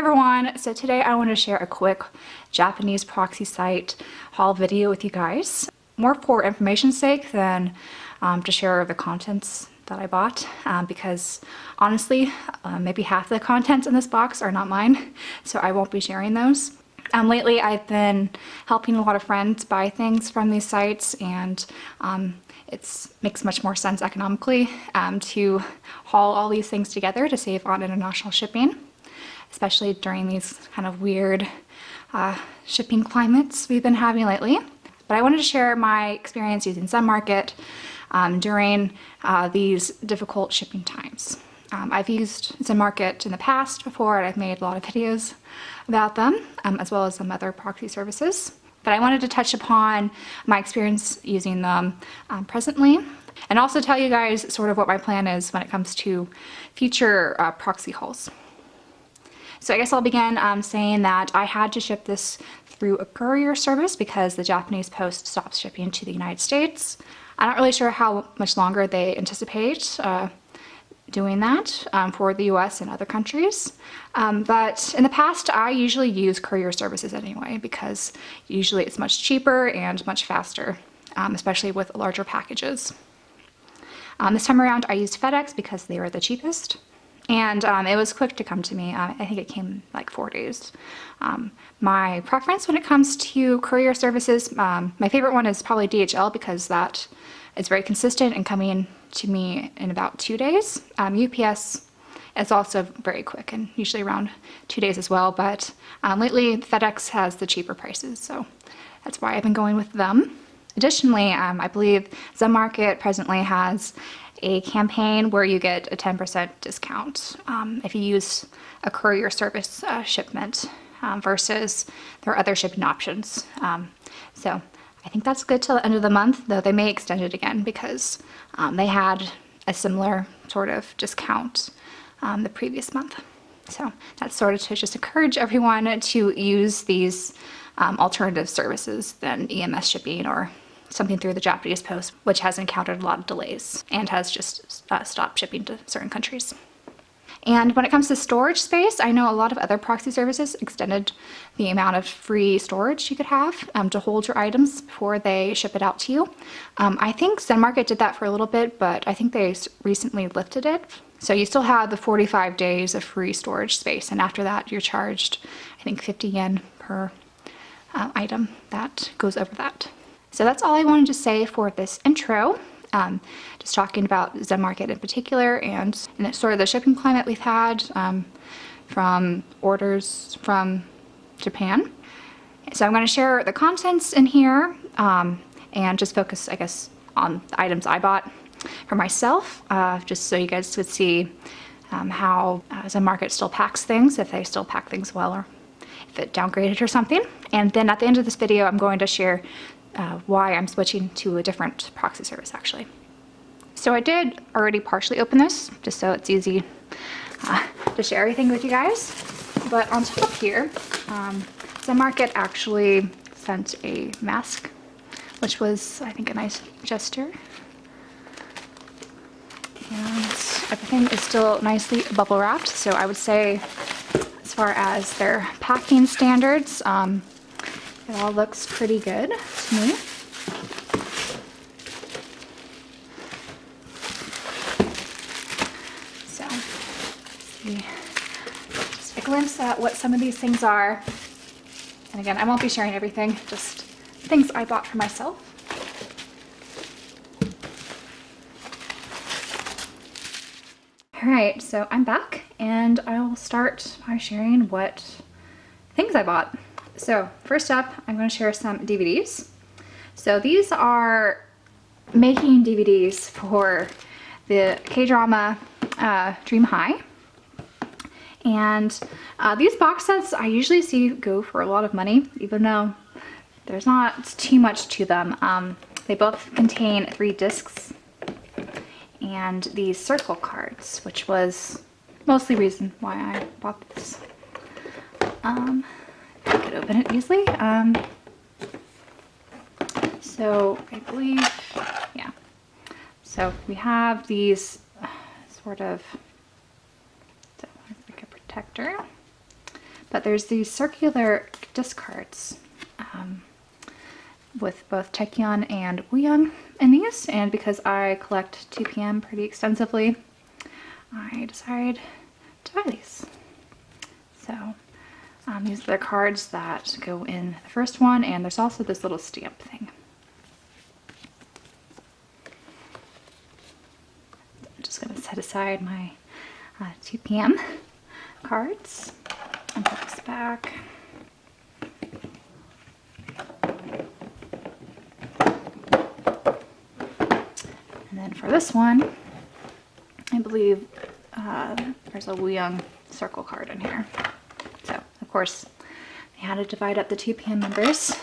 everyone, so today I want to share a quick Japanese proxy site haul video with you guys. More for information's sake than to share the contents that I bought because honestly maybe half the contents in this box are not mine, so I won't be sharing those. Lately I've been helping a lot of friends buy things from these sites, and it makes much more sense economically to haul all these things together to save on international shipping, especially during these kind of weird shipping climates we've been having lately. But I wanted to share my experience using ZenMarket during these difficult shipping times. I've used ZenMarket in the past before, and I've made a lot of videos about them, as well as some other proxy services. But I wanted to touch upon my experience using them presently, and also tell you guys sort of what my plan is when it comes to future proxy hauls. So I guess I'll begin saying that I had to ship this through a courier service because the Japanese Post stopped shipping to the United States. I'm not really sure how much longer they anticipate doing that for the US and other countries. But in the past, I usually use courier services anyway because usually it's much cheaper and much faster, especially with larger packages. This time around, I used FedEx because they were the cheapest. And it was quick to come to me. I think it came like 4 days. My preference when it comes to courier services, my favorite one is probably DHL because that is very consistent and coming to me in about 2 days. UPS is also very quick and usually around 2 days as well, but lately FedEx has the cheaper prices, so that's why I've been going with them. Additionally, I believe ZenMarket presently has a campaign where you get a 10% discount if you use a courier service shipment versus their other shipping options. So I think that's good till the end of the month, though they may extend it again because they had a similar sort of discount the previous month. So that's sort of to just encourage everyone to use these alternative services than EMS shipping or something through the Japanese Post, which has encountered a lot of delays and has just stopped shipping to certain countries. And when it comes to storage space, I know a lot of other proxy services extended the amount of free storage you could have to hold your items before they ship it out to you. I think ZenMarket did that for a little bit, but I think they recently lifted it. So you still have the 45 days of free storage space, and after that you're charged, I think 50 yen per item that goes over that. So that's all I wanted to say for this intro. Just talking about ZenMarket in particular and sort of the shipping climate we've had from orders from Japan. So I'm going to share the contents in here and just focus, I guess, on the items I bought for myself, just so you guys could see how ZenMarket still packs things, if they still pack things well, or if it downgraded or something. And then at the end of this video, I'm going to share why I'm switching to a different proxy service actually. So I did already partially open this, just so it's easy to share everything with you guys. But on top here, ZenMarket actually sent a mask, which was, I think, a nice gesture. And everything is still nicely bubble wrapped, so I would say as far as their packing standards, it all looks pretty good to me. So, see, just a glimpse at what some of these things are. And again, I won't be sharing everything, just things I bought for myself. Alright, so I'm back, and I will start by sharing what things I bought. So first up, I'm going to share some DVDs. So these are making DVDs for the K-drama Dream High. And these box sets I usually see go for a lot of money, even though there's not too much to them. They both contain 3 discs and these circle cards, which was mostly the reason why I bought this. I could open it easily. So I believe, yeah. So we have these sort of, like a protector. But there's these circular disc cards with both Taecyeon and Wooyoung in these, and because I collect 2PM pretty extensively, I decided to buy these. So these are the cards that go in the first one, and there's also this little stamp thing. I'm just going to set aside my 2PM cards and put this back. And then for this one, I believe there's a Wooyoung circle card in here. So, of course, they had to divide up the 2PM members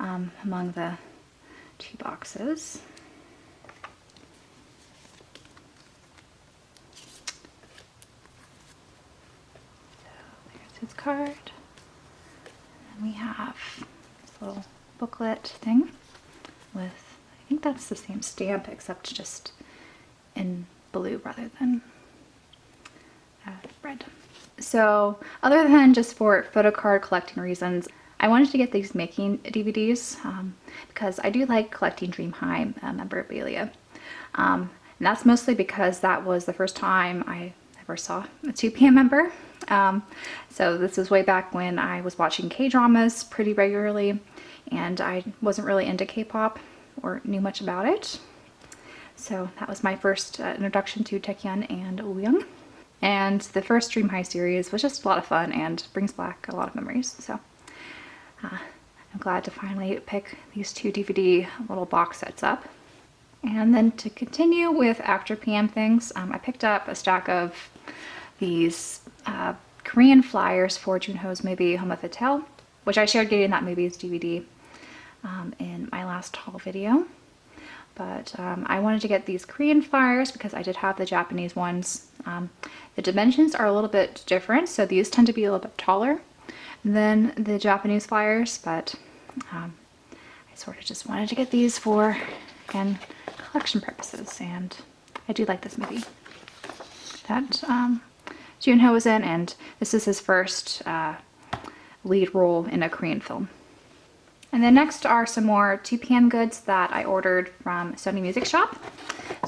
among the 2 boxes. So, there's his card. And then we have this little booklet thing with, I think that's the same stamp except just in blue rather than red. So other than just for photo card collecting reasons, I wanted to get these making DVDs because I do like collecting Dream High memorabilia. And that's mostly because that was the first time I ever saw a 2PM member. So this is way back when I was watching K-dramas pretty regularly, and I wasn't really into K-pop or knew much about it. So that was my first introduction to Taecyeon and Wooyoung. And the first Dream High series was just a lot of fun and brings back a lot of memories. So I'm glad to finally pick these 2 DVD little box sets up. And then to continue with After PM things, I picked up a stack of these Korean flyers for Junho's movie Homme Fatale, which I shared getting that movie's DVD in my last haul video. But I wanted to get these Korean flyers because I did have the Japanese ones. The dimensions are a little bit different, so these tend to be a little bit taller than the Japanese flyers, but I sort of just wanted to get these for, again, collection purposes, and I do like this movie that Junho was in, and this is his first lead role in a Korean film. And then next are some more 2PM goods that I ordered from Sony Music Shop.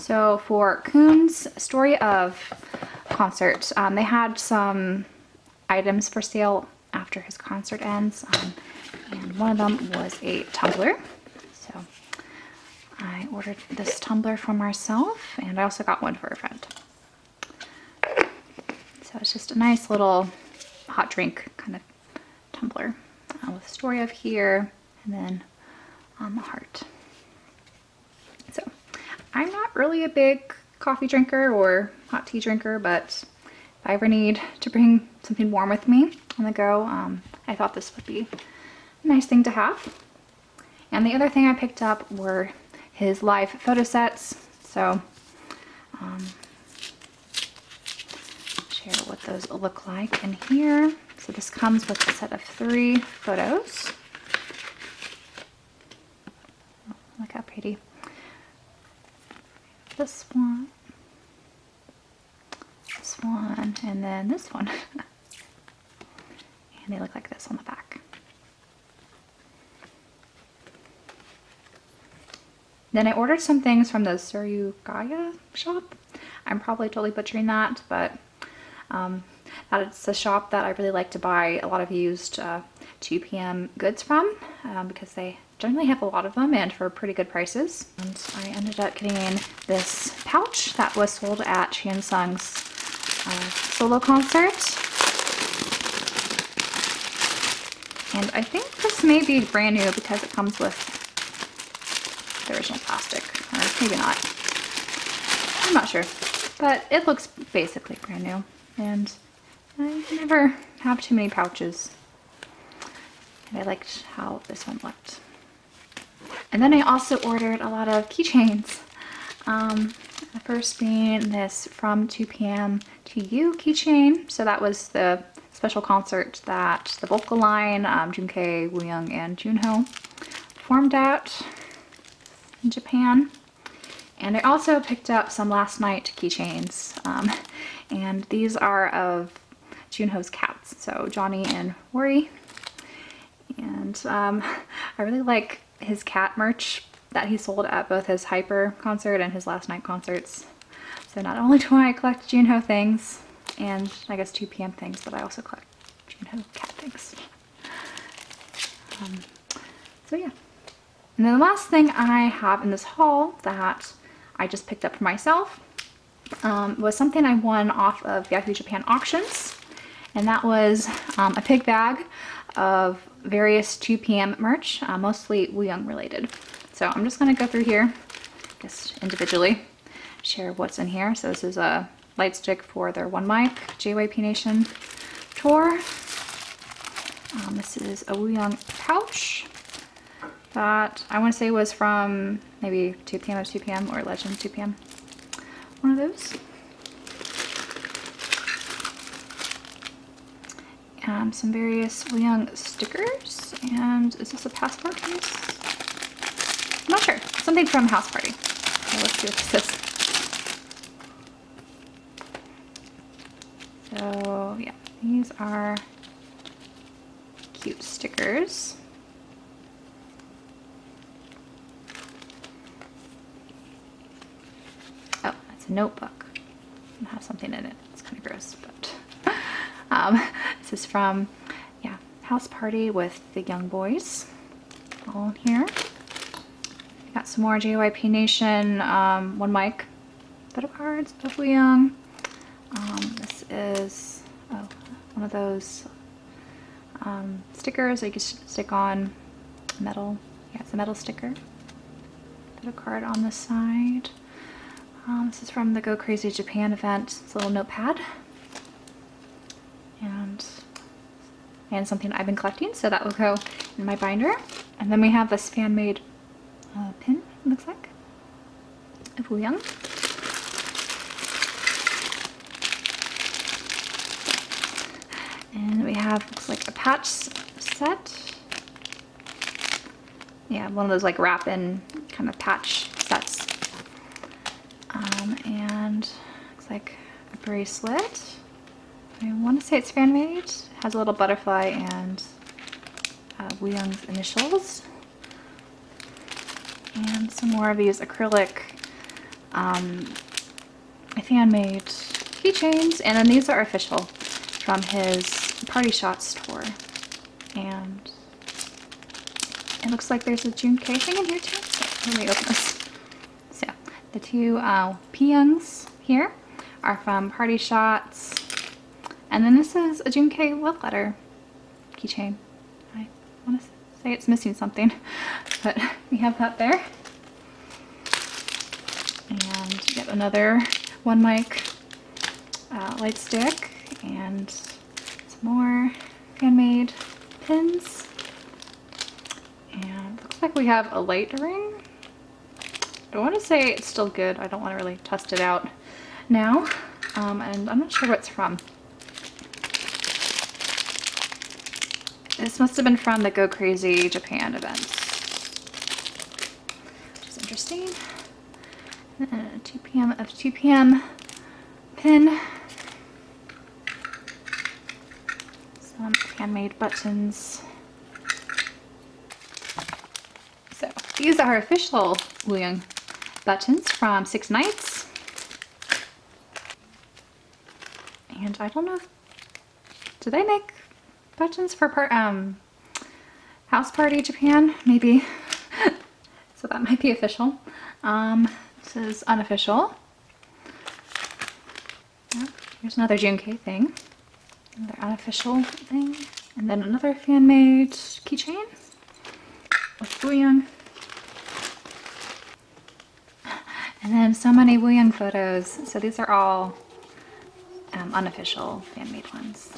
So for Kun's Story of concert, they had some items for sale after his concert ends, and one of them was a tumbler. So I ordered this tumbler for myself, and I also got one for a friend. So it's just a nice little hot drink kind of tumbler with a story of here, and then on the heart. So I'm not really a big coffee drinker or hot tea drinker, but if I ever need to bring something warm with me on the go, I thought this would be a nice thing to have. And the other thing I picked up were his live photo sets. So share what those look like in here. So this comes with a set of 3 photos. Look how pretty. This one, and then this one. And they look like this on the back. Then I ordered some things from the Suryugaya shop. I'm probably totally butchering that, but that's a shop that I really like to buy a lot of used 2PM goods from because they generally have a lot of them and for pretty good prices. And I ended up getting this pouch that was sold at Shansung's solo concert. And I think this may be brand new because it comes with the original plastic, or maybe not. I'm not sure, but it looks basically brand new. And I never have too many pouches. And I liked how this one looked. And then I also ordered a lot of keychains. The first being this From 2PM to You keychain. So that was the special concert that the vocal line, Junkei, Wooyoung, and Junho performed at in Japan. And I also picked up some last night keychains. And these are of Junho's cats, so Johnny and Rory. And I really like his cat merch that he sold at both his Hyper concert and his Last Night concerts. So not only do I collect Junho things and I guess 2 PM things, but I also collect Junho cat things. So yeah. And then the last thing I have in this haul that I just picked up for myself was something I won off of Yahoo Japan auctions. And that was a pig bag of various 2 PM merch, mostly Wooyoung related. So I'm just gonna go through here, just individually, share what's in here. So this is a light stick for their One Mic JYP Nation tour. This is a Wooyoung pouch that I want to say was from maybe 2 PM of 2 PM or Legend 2 PM. One of those. Some various Wooyoung stickers. And is this a passport piece? I'm not sure. Something from House Party. Okay, let's see what this is. So yeah, these are cute stickers. Oh, it's a notebook. It has something in it. It's kind of gross, but this is from, yeah, House Party with the Young Boys. All in here. Got some more JYP Nation One Mic photo cards of Wooyoung. This is one of those stickers that you can stick on metal. Yeah, it's a metal sticker. Photo card on the side. This is from the Go Crazy Japan event. It's a little notepad. And something I've been collecting, so that will go in my binder. And then we have this fan-made pin, it looks like, of Wooyoung. And we have, looks like a patch set. Yeah, one of those like wrap-in kind of patch sets. And looks like a bracelet. I want to say it's fan-made. It has a little butterfly and Wooyoung's initials. And some more of these acrylic fan-made keychains. And then these are official from his Party Shots tour. And it looks like there's a Junkei thing in here too. So let me open this. So the 2 Pyungs here are from Party Shots. And then this is a Junkei love letter keychain. I want to say it's missing something, but we have that there. And yet another One Mic light stick and some more fan-made pins. And looks like we have a light ring. I want to say it's still good. I don't want to really test it out now. And I'm not sure what it's from. This must have been from the Go Crazy Japan event, which is interesting. And then a 2 PM of 2 PM pin. Some handmade buttons. So these are official Wooyoung buttons from 6 Nights. And I don't know if, do they make buttons for House Party Japan? Maybe. So that might be official. This is unofficial. Oh, here's another Junkei thing. Another unofficial thing. And then another fan-made keychain with Wooyoung. And then so many Wooyoung photos. So these are all unofficial fan-made ones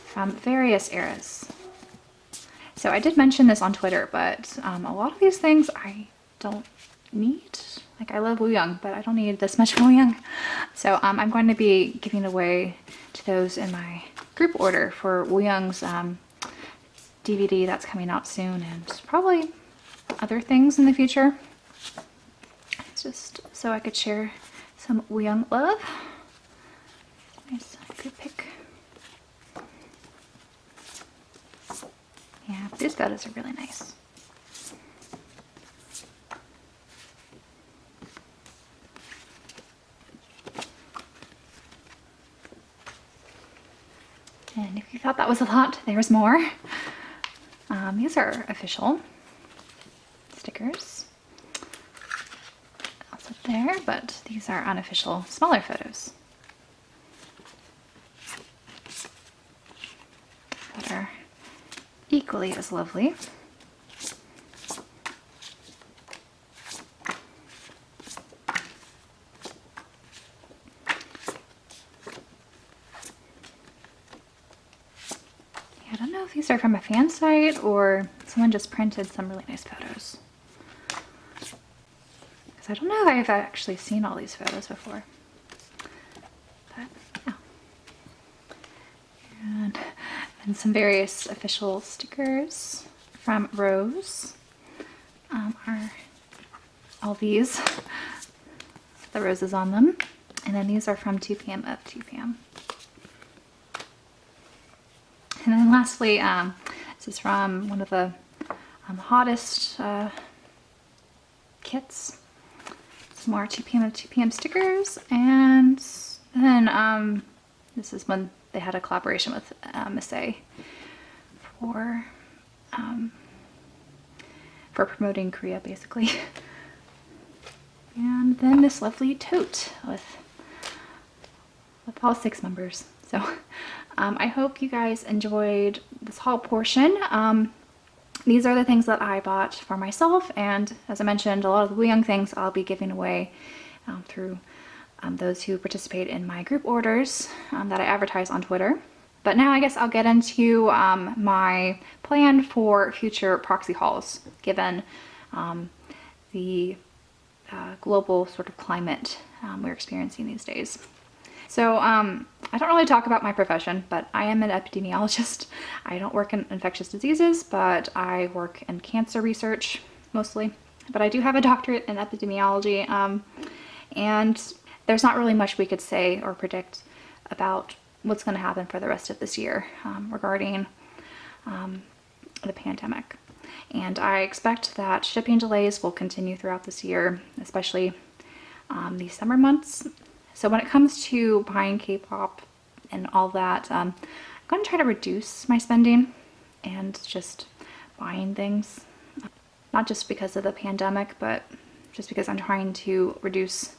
from various eras. So I did mention this on Twitter, but a lot of these things I don't need. Like, I love Wooyoung, but I don't need this much Wooyoung. So I'm going to be giving away to those in my group order for Wooyoung's DVD that's coming out soon, and probably other things in the future. It's just so I could share some Wooyoung love. Nice good pick. Yeah, but these photos are really nice. And if you thought that was a lot, there's more. These are official stickers. Also there, but these are unofficial, smaller photos that are equally as lovely. I don't know if these are from a fan site or someone just printed some really nice photos. Because I don't know if I've actually seen all these photos before. But yeah. And some various official stickers from Rose are all these, the roses on them. And then these are from 2 p.m. of 2 p.m. And then lastly, this is from one of the hottest kits. Some more 2 p.m. of 2 p.m. stickers. And then this is when they had a collaboration with Miss A for promoting Korea, basically. And then this lovely tote with all 6 members. So I hope you guys enjoyed this haul portion. These are the things that I bought for myself, and as I mentioned, a lot of the Wooyoung things I'll be giving away through those who participate in my group orders that I advertise on Twitter. But now I guess I'll get into my plan for future proxy hauls, given the global sort of climate we're experiencing these days. So I don't really talk about my profession, but I am an epidemiologist. I don't work in infectious diseases, but I work in cancer research mostly. But I do have a doctorate in epidemiology, and there's not really much we could say or predict about what's going to happen for the rest of this year regarding the pandemic. And I expect that shipping delays will continue throughout this year, especially these summer months. So when it comes to buying K-pop and all that, I'm going to try to reduce my spending and just buying things. Not just because of the pandemic, but just because I'm trying to reduce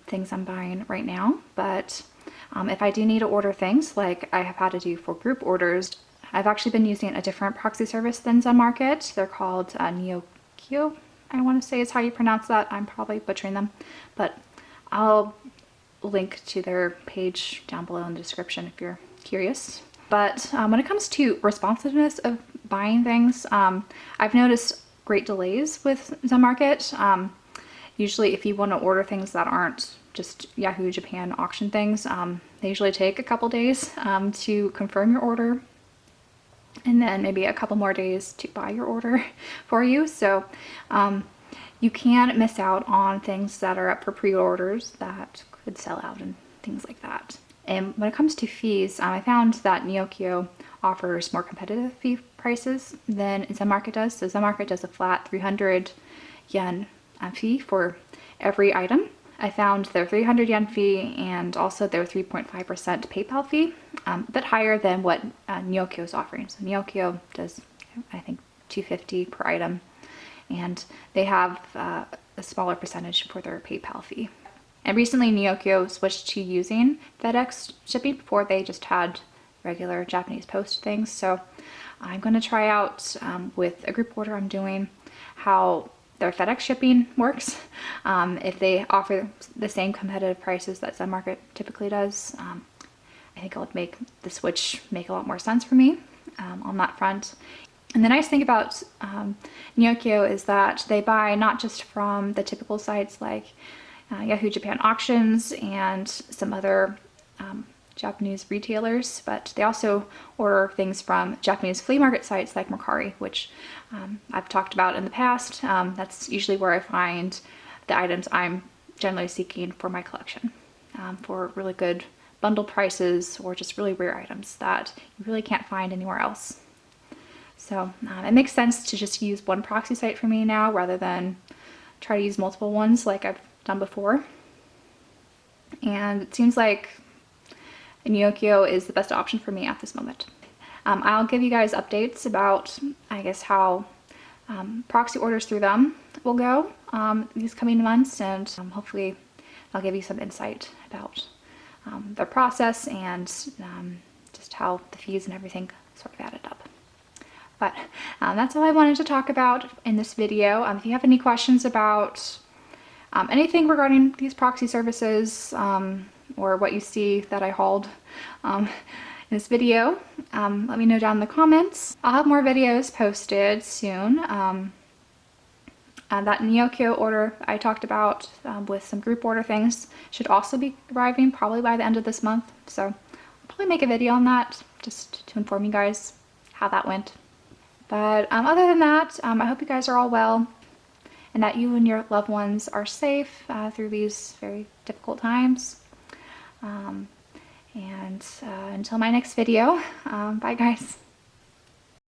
things I'm buying right now. But if I do need to order things like I have had to do for group orders, I've actually been using a different proxy service than Zenmarket. They're called Neokyo, I want to say is how you pronounce that. I'm probably butchering them, but I'll link to their page down below in the description if you're curious. But when it comes to responsiveness of buying things, I've noticed great delays with Zenmarket. Usually if you want to order things that aren't just Yahoo Japan auction things, they usually take a couple days to confirm your order, and then maybe a couple more days to buy your order for you. So you can miss out on things that are up for pre-orders that could sell out and things like that. And when it comes to fees, I found that Neokyo offers more competitive fee prices than Zenmarket does. So Zenmarket does a flat 300 yen fee for every item. I found their 300 yen fee and also their 3.5% PayPal fee a bit higher than what Neokyo is offering. So Neokyo does, I think, 250 per item, and they have a smaller percentage for their PayPal fee. And recently Neokyo switched to using FedEx shipping. Before they just had regular Japanese Post things. So I'm going to try out with a group order I'm doing how their FedEx shipping works. If they offer the same competitive prices that Zenmarket typically does, I think it would make the switch make a lot more sense for me on that front. And the nice thing about Neokyo is that they buy not just from the typical sites like Yahoo Japan Auctions and some other Japanese retailers, but they also order things from Japanese flea market sites like Mercari, which I've talked about in the past. That's usually where I find the items I'm generally seeking for my collection for really good bundle prices or just really rare items that you really can't find anywhere else. So it makes sense to just use one proxy site for me now rather than try to use multiple ones like I've done before. And it seems like Neokyo is the best option for me at this moment. I'll give you guys updates about, I guess, how proxy orders through them will go these coming months, and hopefully I'll give you some insight about the process and just how the fees and everything sort of added up. But that's all I wanted to talk about in this video. If you have any questions about anything regarding these proxy services or what you see that I hauled in this video, let me know down in the comments. I'll have more videos posted soon. That Neokyo order I talked about with some group order things should also be arriving probably by the end of this month. So I'll probably make a video on that just to inform you guys how that went. But other than that, I hope you guys are all well and that you and your loved ones are safe through these very difficult times. And until my next video, bye guys.